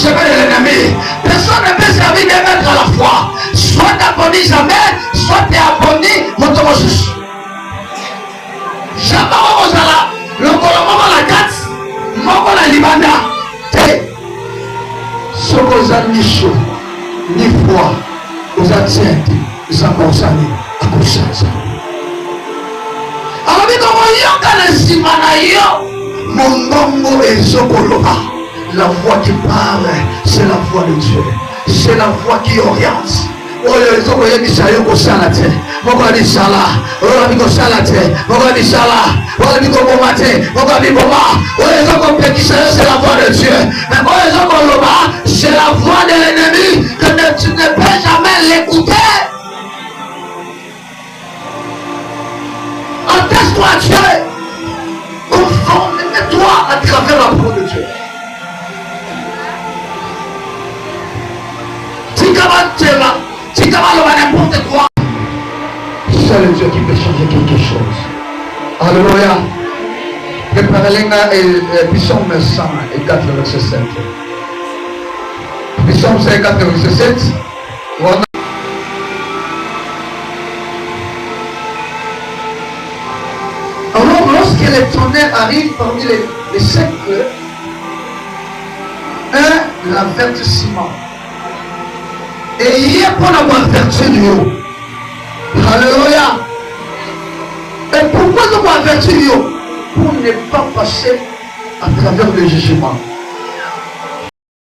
chemin de l'ennemi. Personne ne peut servir des maîtres à la fois. Soit tu abonnes jamais, soit tu es abonné, motomosus. Jamais on va là. Le colombo la carte, moko la libanda. Ce que vous avez ni chaud, ni froid, vous avez tienté, vous avez concerné à cause de ça. Alors, la voix qui parle, c'est la voix de Dieu. C'est la voix qui oriente. Oh, les gens qui disent ça, ils ont ça la tête. Pourquoi ils disent ça là? Pourquoi ils disent ça la tête? Pourquoi ils disent ça là? Pourquoi ils disent ça? Pourquoi ils disent ça? Les gens qui disent c'est la voix de Dieu. Mais quand les gens qui disent c'est la voix de l'ennemi, que tu ne peux jamais l'écouter. Enteste-toi à Dieu. Conforme-toi à travers la parole de Dieu. Si tu vas n'importe quoi, c'est le Dieu qui peut changer quelque chose. Alléluia. Préparez-les Psaume 104, verset 7. Psaume 104, verset 7. Alors, lorsque les tonnerres arrivent parmi les 5 feux, l'avertissement. Et il y a pour avoir averti du haut. Alléluia. Et pourquoi nous avons averti du haut? Pour ne pas passer à travers le jugement.